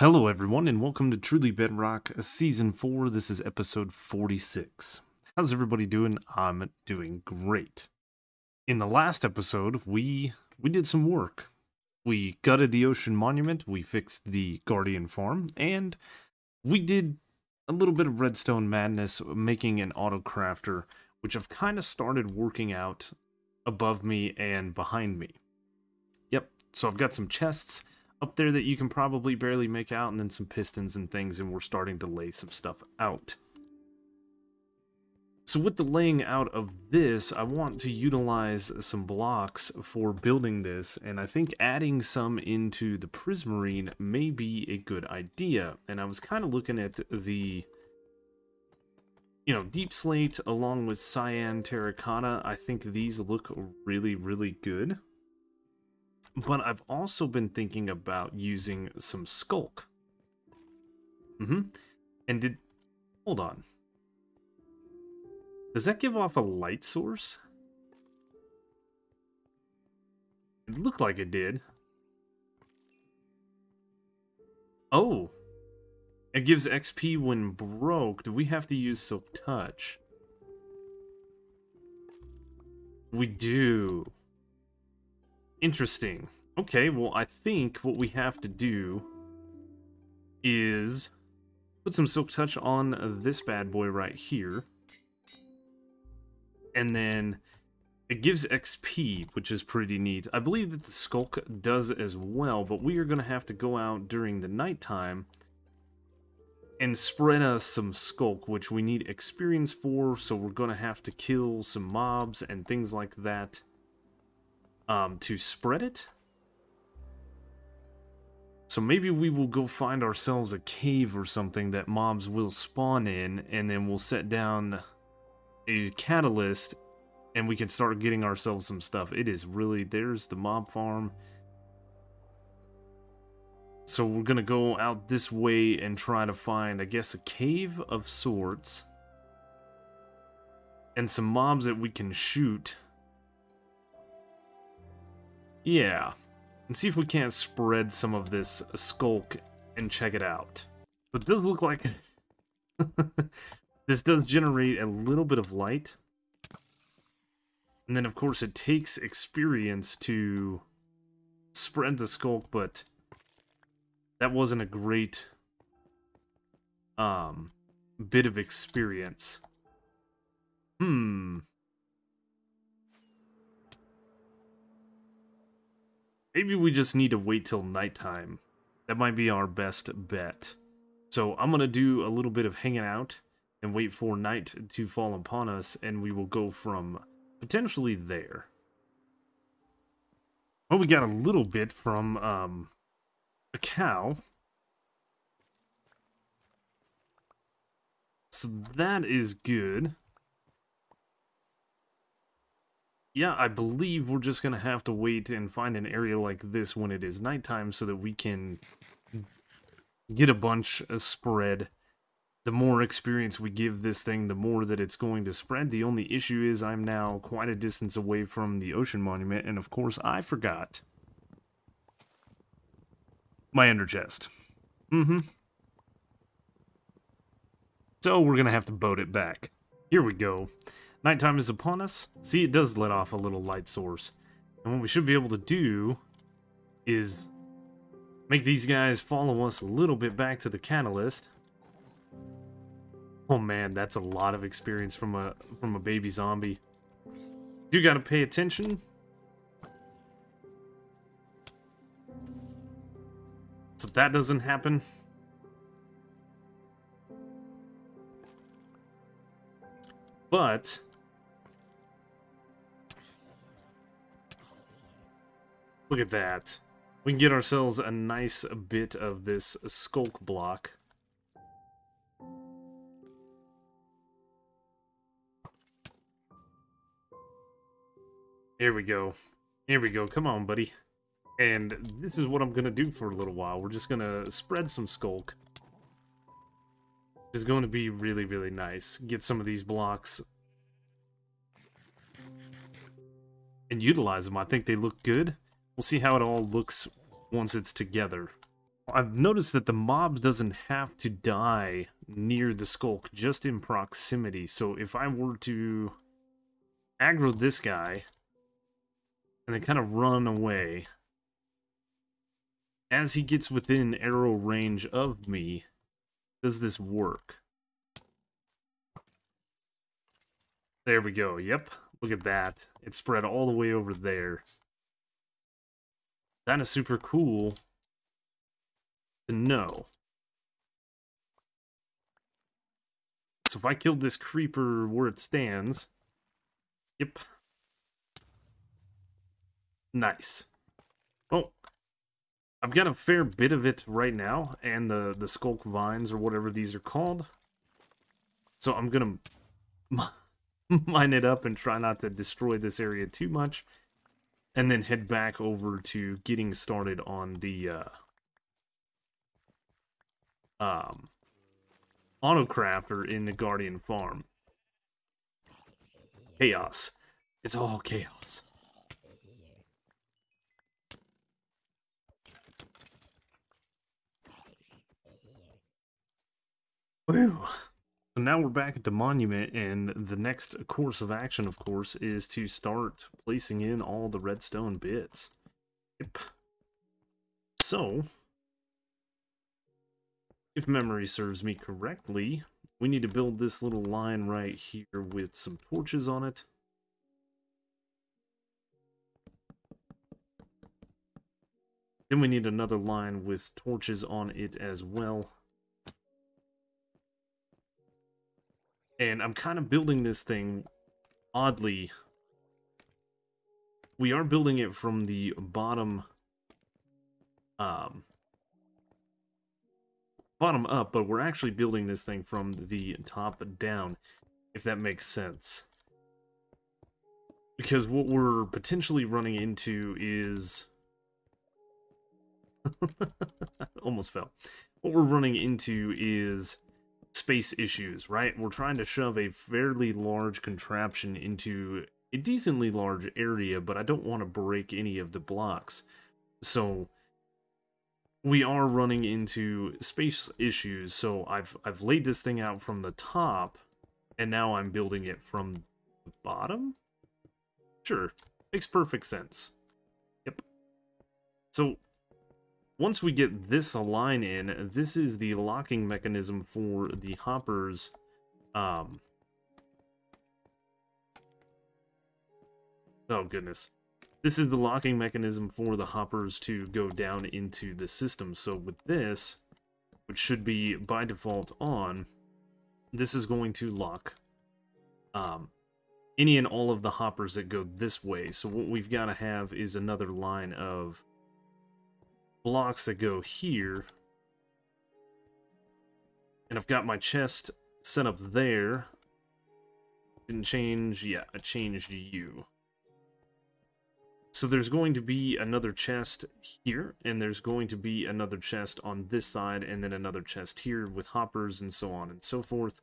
Hello everyone, and welcome to Truly Bedrock Season 4. This is episode 46. How's everybody doing? I'm doing great. In the last episode, we did some work. We gutted the ocean monument, we fixed the Guardian farm, and we did a little bit of redstone madness making an auto crafter, which I've kind of started working out above me and behind me. Yep, so I've got some chests up there that you can probably barely make out, and then some pistons and things, and we're starting to lay some stuff out. So with the laying out of this, I want to utilize some blocks for building this, and I think adding some into the prismarine may be a good idea. And I was kind of looking at the, deep slate along with cyan terracotta. I think these look really, really good. But I've also been thinking about using some skulk. And hold on. Does that give off a light source? It looked like it did. Oh. It gives XP when broke. Do we have to use Silk Touch? We do. Interesting. Okay, well, I think what we have to do is put some Silk Touch on this bad boy right here. And then it gives XP, which is pretty neat. I believe that the Skulk does as well, but we are going to have to go out during the nighttime and spread us some Skulk, which we need experience for, so we're going to have to kill some mobs and things like that. To spread it. So maybe we will go find ourselves a cave or something that mobs will spawn in, and then we'll set down a catalyst, and we can start getting ourselves some stuff. It is really, there's the mob farm. So we're gonna go out this way and try to find, I guess, a cave of sorts. And some mobs that we can shoot. Yeah, and see if we can't spread some of this skulk and check it out. But it does look like this does generate a little bit of light. And then, of course, it takes experience to spread the skulk, but that wasn't a great bit of experience. Maybe we just need to wait till nighttime. That might be our best bet. So I'm going to do a little bit of hanging out and wait for night to fall upon us, and we will go from potentially there. Well, we got a little bit from a cow. So that is good. Yeah, I believe we're just going to have to wait and find an area like this when it is nighttime so that we can get a bunch spread. The more experience we give this thing, the more that it's going to spread. The only issue is I'm now quite a distance away from the ocean monument, and of course I forgot my ender chest. So we're going to have to boat it back. Here we go. Nighttime is upon us. See, it does let off a little light source. And what we should be able to do is make these guys follow us a little bit back to the catalyst. Oh man, that's a lot of experience from a baby zombie. You gotta pay attention. So that doesn't happen. But look at that. We can get ourselves a nice bit of this skulk block. Here we go. Here we go. Come on, buddy. And this is what I'm going to do for a little while. We're just going to spread some skulk. It's going to be really, really nice. Get some of these blocks and utilize them. I think they look good. We'll see how it all looks once it's together. I've noticed that the mob doesn't have to die near the skulk, just in proximity. So if I were to aggro this guy and then kind of run away, as he gets within arrow range of me, does this work? There we go. Yep. Look at that. It's spread all the way over there. That is super cool to know. So if I killed this creeper where it stands, yep. Nice. Well, I've got a fair bit of it right now, and the skulk vines, or whatever these are called. So I'm gonna mine it up and try not to destroy this area too much, and then head back over to getting started on the autocrafter in the Guardian Farm. Chaos. It's all chaos. Woo. So now we're back at the monument, and the next course of action, of course, is to start placing in all the redstone bits. Yep. So, if memory serves me correctly, we need to build this little line right here with some torches on it. Then we need another line with torches on it as well. And I'm kind of building this thing oddly. We are building it from the bottom bottom up, but we're actually building this thing from the top down, if that makes sense. Because what we're potentially running into is... almost fell. What we're running into is space issues, right? We're trying to shove a fairly large contraption into a decently large area, but I don't want to break any of the blocks. So we are running into space issues, so I've laid this thing out from the top, and now I'm building it from the bottom? Sure, makes perfect sense. Yep. So once we get this line in, this is the locking mechanism for the hoppers. Oh goodness. This is the locking mechanism for the hoppers to go down into the system. So with this, which should be by default on, this is going to lock any and all of the hoppers that go this way. So what we've got to have is another line of blocks that go here. And I've got my chest set up there. Didn't change. Yeah, I changed you. So there's going to be another chest here, and there's going to be another chest on this side, and then another chest here with hoppers and so on and so forth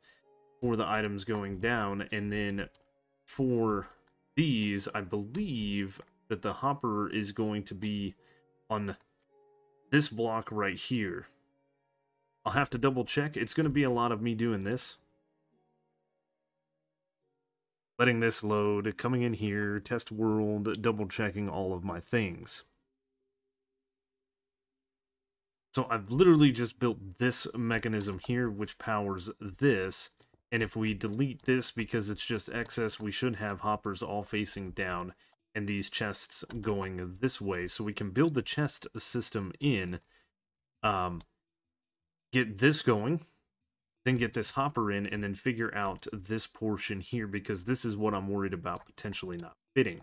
for the items going down. And then for these, I believe that the hopper is going to be on this block right here. I'll have to double check. It's going to be a lot of me doing this. Letting this load, coming in here, test world, double checking all of my things. So I've literally just built this mechanism here, which powers this. And if we delete this because it's just excess, we should have hoppers all facing down and these chests going this way. So we can build the chest system in, get this going, then get this hopper in, and then figure out this portion here, because this is what I'm worried about potentially not fitting.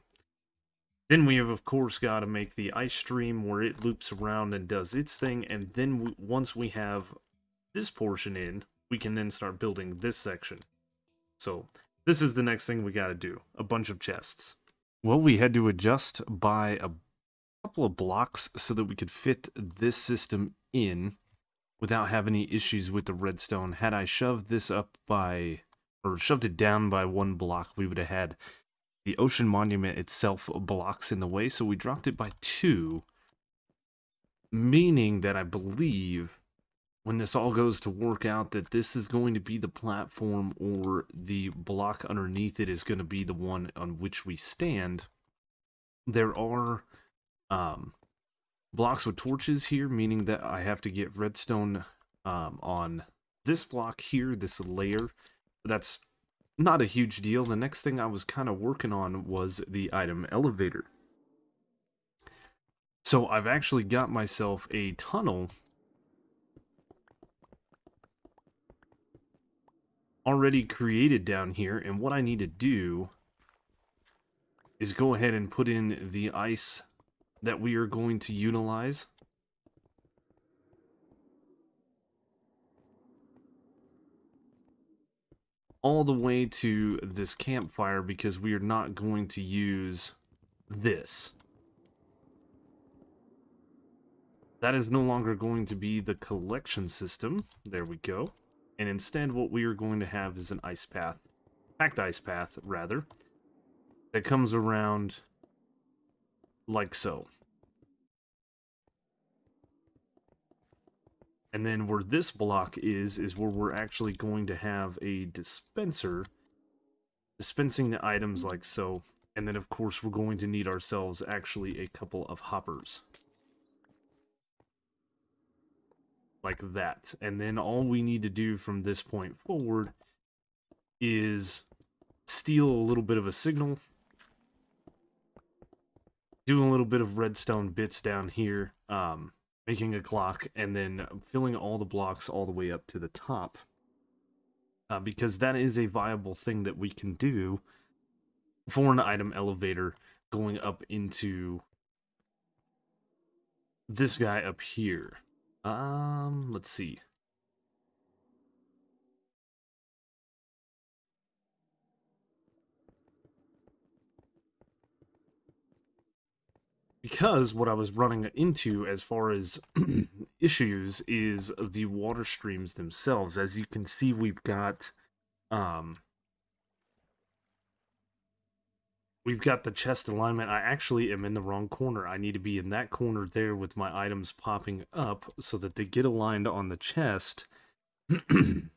Then we have, of course, got to make the ice stream where it loops around and does its thing, and then once we have this portion in, we can then start building this section. So this is the next thing we got to do, a bunch of chests. Well, we had to adjust by a couple of blocks so that we could fit this system in without having any issues with the redstone. Had I shoved this up by, or shoved it down by one block, we would have had the ocean monument itself blocks in the way, so we dropped it by 2, meaning that I believe when this all goes to work out that this is going to be the platform, or the block underneath it is going to be the one on which we stand. There are blocks with torches here, meaning that I have to get redstone on this block here, this layer. That's not a huge deal. The next thing I was kind of working on was the item elevator. So I've actually got myself a tunnel already created down here, and what I need to do is go ahead and put in the ice that we are going to utilize. All the way to this campfire, because we are not going to use this. That is no longer going to be the collection system. There we go. And instead what we are going to have is an ice path, packed ice path rather, that comes around like so. And then where this block is where we're actually going to have a dispenser dispensing the items like so. And then of course we're going to need ourselves actually a couple of hoppers. Like that. And then all we need to do from this point forward is steal a little bit of a signal, do a little bit of redstone bits down here, making a clock, and then filling all the blocks all the way up to the top. Because that is a viable thing that we can do for an item elevator going up into this guy up here. Let's see. Because what I was running into as far as issues is the water streams themselves. As you can see, we've got the chest alignment. I actually am in the wrong corner. I need to be in that corner there with my items popping up so that they get aligned on the chest and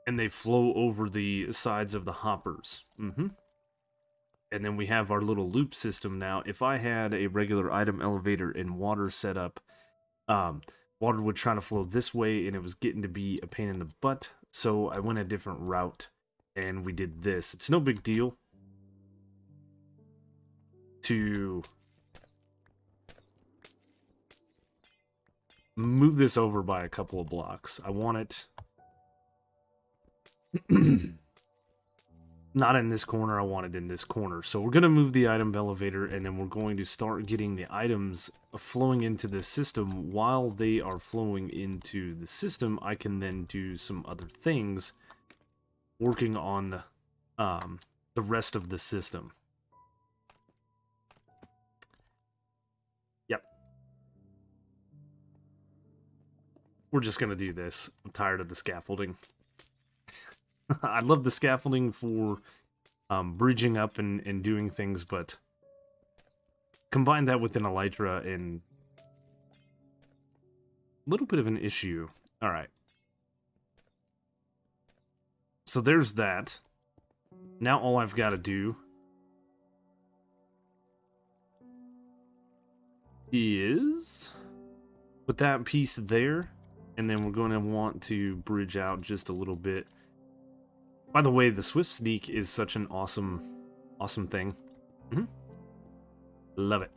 they flow over the sides of the hoppers. And then we have our little loop system now. If I had a regular item elevator and water set up, water would try to flow this way, and it was getting to be a pain in the butt. So I went a different route, and we did this. It's no big deal to move this over by a couple of blocks. I want it not in this corner, I want it in this corner. So we're going to move the item elevator, and then we're going to start getting the items flowing into the system. While they are flowing into the system, I can then do some other things working on the rest of the system. Yep. We're just going to do this. I'm tired of the scaffolding. I love the scaffolding for bridging up and doing things, but combine that with an elytra and a little bit of an issue. Alright. So there's that. Now all I've got to do is put that piece there, and then we're going to want to bridge out just a little bit. By the way, the Swift Sneak is such an awesome thing. Love it.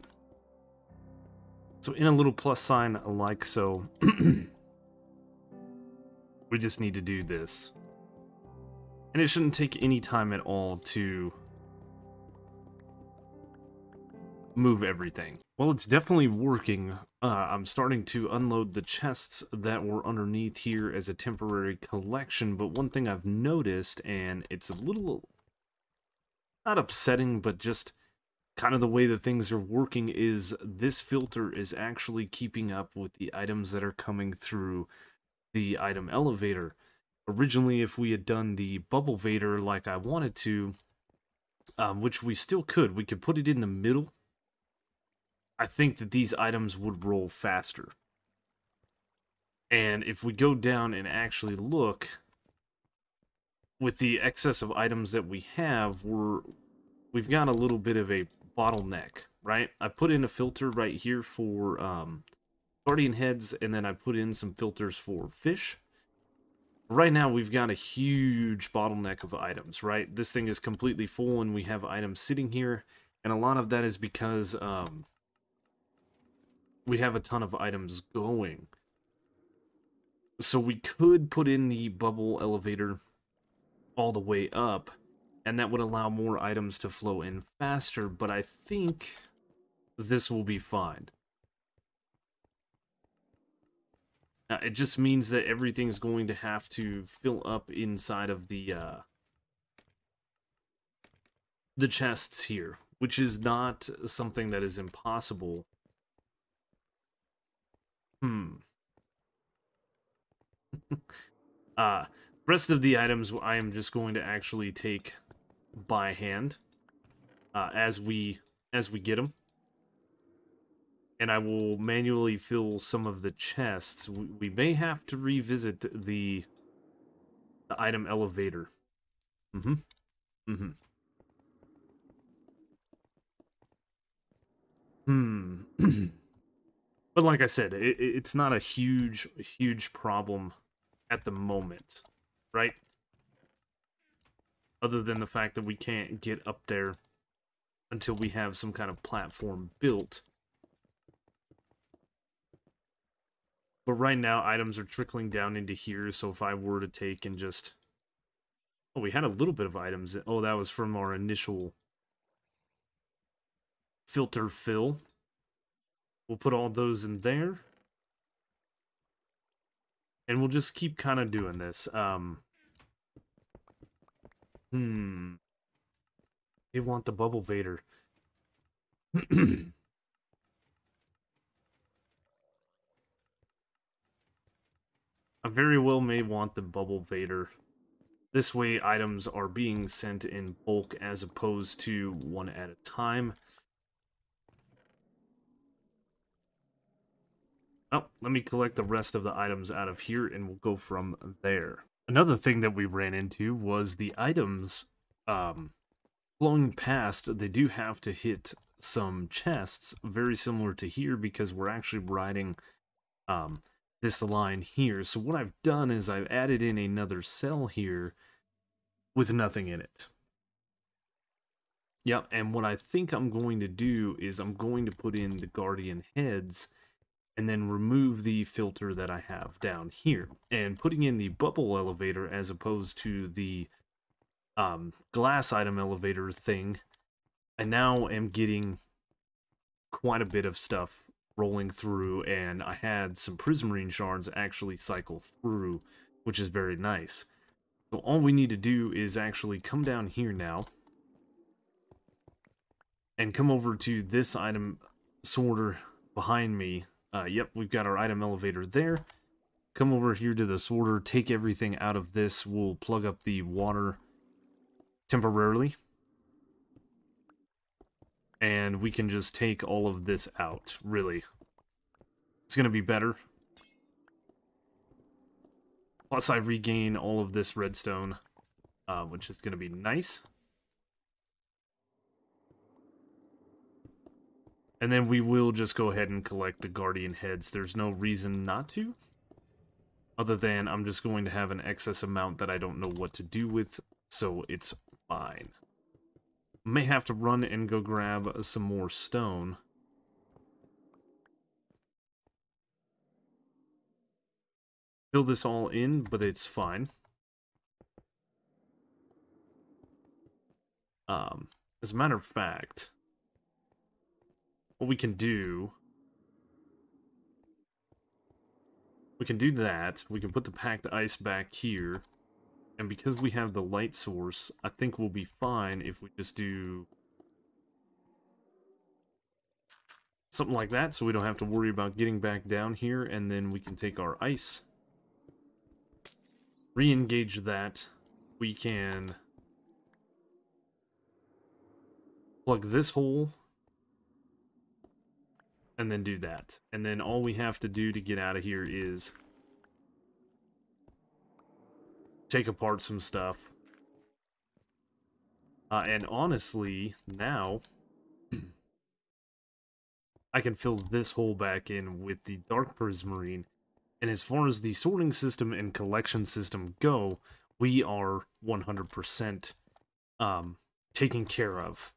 So in a little plus sign like so, we just need to do this. And it shouldn't take any time at all to move everything. Well, it's definitely working. I'm starting to unload the chests that were underneath here as a temporary collection, but one thing I've noticed, and it's a little, not upsetting, but just kind of the way that things are working, is this filter is actually keeping up with the items that are coming through the item elevator. Originally, if we had done the bubble vader like I wanted to, which we still could, we could put it in the middle I think that these items would roll faster. And if we go down and actually look, with the excess of items that we have, we've got a little bit of a bottleneck, right? I put in a filter right here for guardian heads, and then I put in some filters for fish. Right now, we've got a huge bottleneck of items, right? This thing is completely full, and we have items sitting here, and a lot of that is because we have a ton of items going. So we could put in the bubble elevator all the way up, and that would allow more items to flow in faster, but I think this will be fine. It just means that everything's going to have to fill up inside of the chests here, which is not something that is impossible. Rest of the items I am just going to actually take by hand as we get them. And I will manually fill some of the chests. We may have to revisit the item elevator. But like I said, it's not a huge problem at the moment, right? Other than the fact that we can't get up there until we have some kind of platform built. But right now, items are trickling down into here, so if I were to take and just... Oh, we had a little bit of items. Oh, that was from our initial filter fill. We'll put all those in there. And we'll just keep kind of doing this. They want the Bubble Vader. I very well may want the Bubble Vader. This way, items are being sent in bulk as opposed to one at a time. Oh, let me collect the rest of the items out of here, and we'll go from there. Another thing that we ran into was the items flowing past. They do have to hit some chests, very similar to here, because we're actually riding this line here. So what I've done is I've added in another cell here with nothing in it. Yep, and what I think I'm going to do is I'm going to put in the guardian heads and then remove the filter that I have down here. And putting in the bubble elevator as opposed to the glass item elevator thing, I now am getting quite a bit of stuff rolling through, and I had some prismarine shards actually cycle through, which is very nice. So all we need to do is actually come down here now and come over to this item sorter behind me. Yep, we've got our item elevator there. Come over here to the sorter, take everything out of this. We'll plug up the water temporarily. And we can just take all of this out, really. It's going to be better. Plus, I regain all of this redstone, which is going to be nice. And then we will just go ahead and collect the guardian heads. There's no reason not to. Other than I'm just going to have an excess amount that I don't know what to do with, so it's fine. May have to run and go grab some more stone. Fill this all in, but it's fine. As a matter of fact, what we can do that. We can put the packed ice back here. And because we have the light source, I think we'll be fine if we just do something like that, so we don't have to worry about getting back down here, and then we can take our ice, re-engage that. We can plug this hole and then do that. And then all we have to do to get out of here is take apart some stuff. And honestly, now I can fill this hole back in with the dark prismarine. And as far as the sorting system and collection system go, we are 100% taken care of.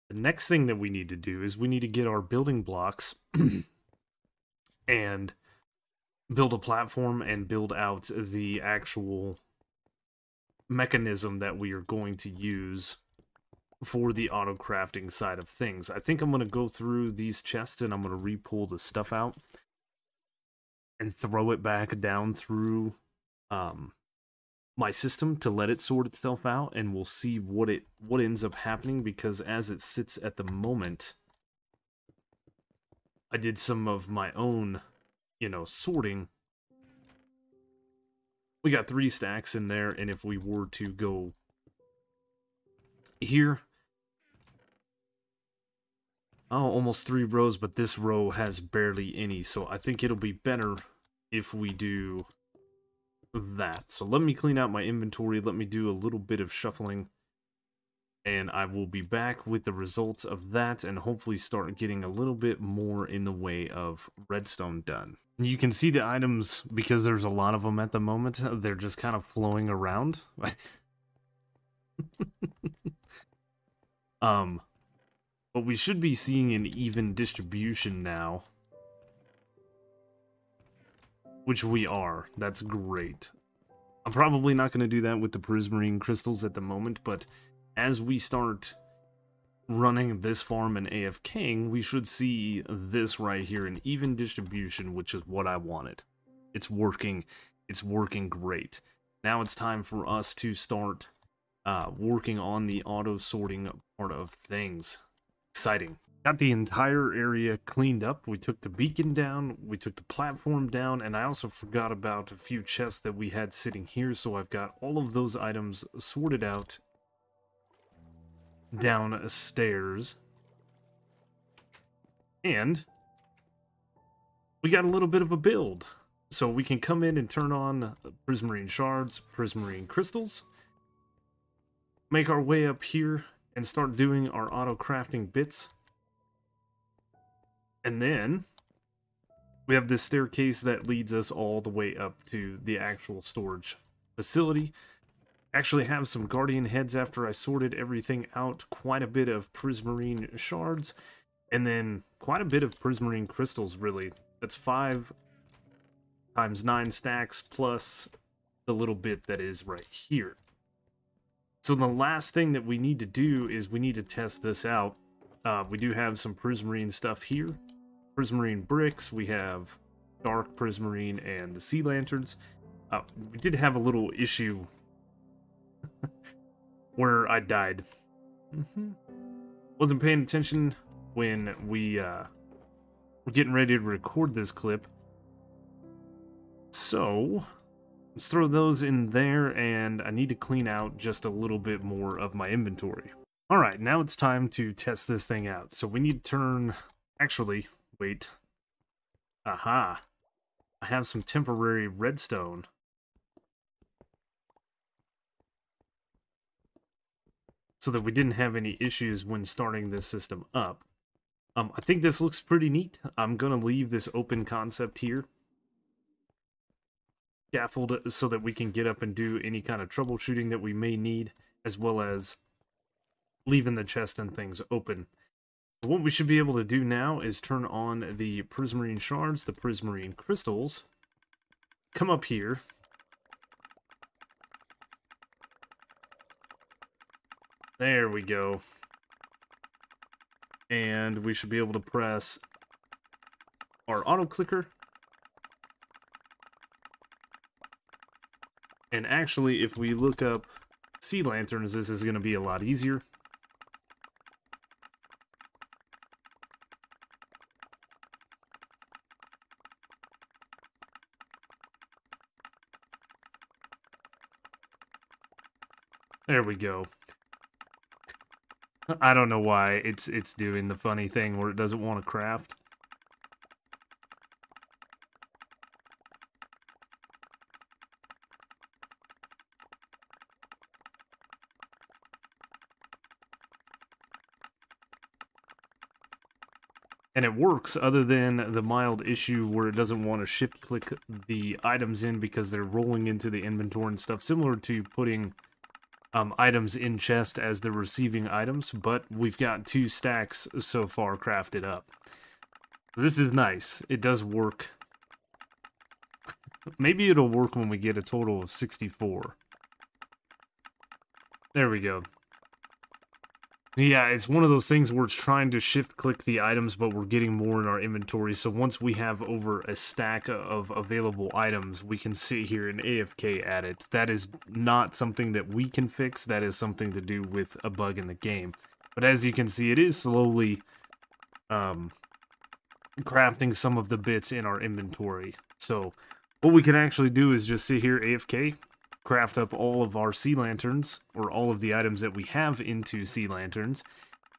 The next thing that we need to do is we need to get our building blocks and build a platform and build out the actual mechanism that we are going to use for the auto crafting side of things. I think I'm going to go through these chests and I'm going to re-pull the stuff out and throw it back down through my system to let it sort itself out, and we'll see what ends up happening, because as it sits at the moment, I did some of my own, sorting. We got 3 stacks in there, and if we were to go here, almost 3 rows, but this row has barely any, so I think it'll be better if we do that. So let me clean out my inventory, let me do a little bit of shuffling, and I will be back with the results of that and hopefully start getting a little bit more in the way of redstone done. You can see the items, because there's a lot of them at the moment, they're just kind of flowing around. But we should be seeing an even distribution now, which we are. That's great. I'm probably not going to do that with the prismarine crystals at the moment, but as we start running this farm and AFKing, we should see this right here, an even distribution, which is what I wanted. It's working. It's working great. Now it's time for us to start working on the auto sorting part of things. Exciting. Got the entire area cleaned up. We took the beacon down, we took the platform down, and I also forgot about a few chests that we had sitting here, so I've got all of those items sorted out downstairs. And we got a little bit of a build. So we can come in and turn on prismarine shards, prismarine crystals, make our way up here and start doing our auto crafting bits. And then we have this staircase that leads us all the way up to the actual storage facility. Actually have some guardian heads after I sorted everything out. Quite a bit of prismarine shards. And then quite a bit of prismarine crystals, really. That's 5 times 9 stacks plus the little bit that is right here. So the last thing that we need to do is we need to test this out. We do have some prismarine stuff here. Prismarine bricks, we have dark prismarine and the sea lanterns. We did have a little issue where I died. Wasn't paying attention when we were getting ready to record this clip. So let's throw those in there, and I need to clean out just a little bit more of my inventory. Alright, now it's time to test this thing out. So we need to turn... Actually, wait. Aha. I have some temporary redstone. So that we didn't have any issues when starting this system up. I think this looks pretty neat. I'm going to leave this open concept here. Scaffold so that we can get up and do any kind of troubleshooting that we may need, as well as leaving the chest and things open. What we should be able to do now is turn on the prismarine shards, the prismarine crystals, come up here, there we go, and we should be able to press our auto clicker. And actually, if we look up sea lanterns, this is going to be a lot easier. There we go. I don't know why it's doing the funny thing where it doesn't want to craft. And it works, other than the mild issue where it doesn't want to shift click the items in because they're rolling into the inventory and stuff, similar to putting items in chest as they're receiving items, but we've got 2 stacks so far crafted up. This is nice. It does work. Maybe it'll work when we get a total of 64. There we go. Yeah, it's one of those things where it's trying to shift click the items, but we're getting more in our inventory. So once we have over a stack of available items, we can sit here and AFK at it. That is not something that we can fix. That is something to do with a bug in the game. But as you can see, it is slowly crafting some of the bits in our inventory. So what we can actually do is just sit here AFK, craft up all of our sea lanterns, or all of the items that we have into sea lanterns,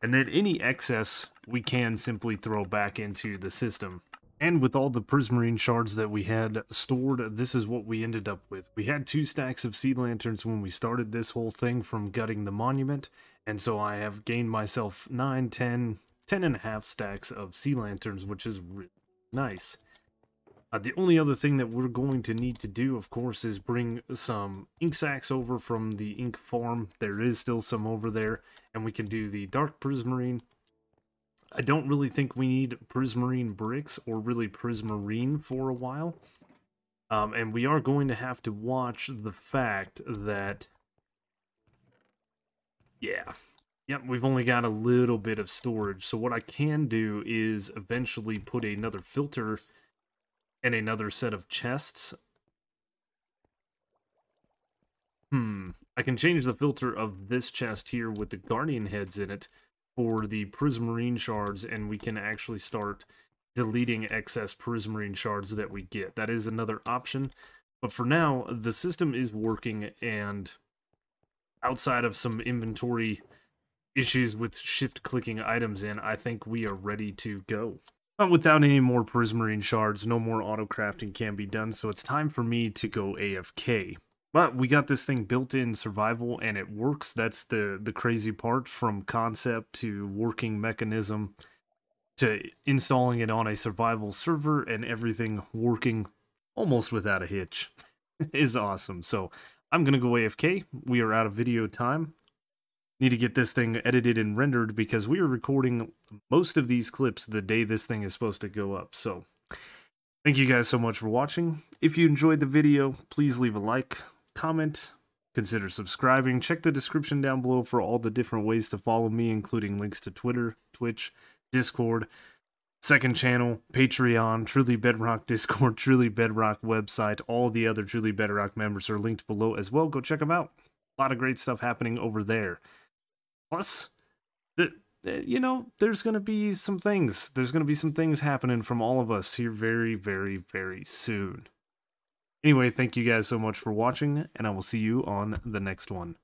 and then any excess we can simply throw back into the system. And with all the prismarine shards that we had stored, this is what we ended up with. We had 2 stacks of sea lanterns when we started this whole thing from gutting the monument, and so I have gained myself 9, 10 and a half stacks of sea lanterns, which is really nice. The only other thing that we're going to need to do, of course, is bring some ink sacks over from the ink farm. There is still some over there, and we can do the dark prismarine. I don't really think we need prismarine bricks or really prismarine for a while. And we are going to have to watch the fact that, yep, we've only got a little bit of storage. So what I can do is eventually put another filter and another set of chests. I can change the filter of this chest here with the guardian heads in it for the prismarine shards, and we can actually start deleting excess prismarine shards that we get. That is another option, but for now, the system is working, and outside of some inventory issues with shift-clicking items in, I think we are ready to go. But without any more prismarine shards, no more auto-crafting can be done, so it's time for me to go AFK. But we got this thing built in survival, and it works. That's the crazy part, from concept to working mechanism to installing it on a survival server and everything working almost without a hitch is awesome. So I'm going to go AFK. We are out of video time. Need to get this thing edited and rendered because we are recording most of these clips the day this thing is supposed to go up. So thank you guys so much for watching. If you enjoyed the video, please leave a like, comment, consider subscribing. Check the description down below for all the different ways to follow me, including links to Twitter, Twitch, Discord, second channel, Patreon, Truly Bedrock Discord, Truly Bedrock website. All the other Truly Bedrock members are linked below as well. Go check them out. A lot of great stuff happening over there. Plus, you know, there's going to be some things. There's going to be some things happening from all of us here very, very, very soon. Anyway, thank you guys so much for watching, and I will see you on the next one.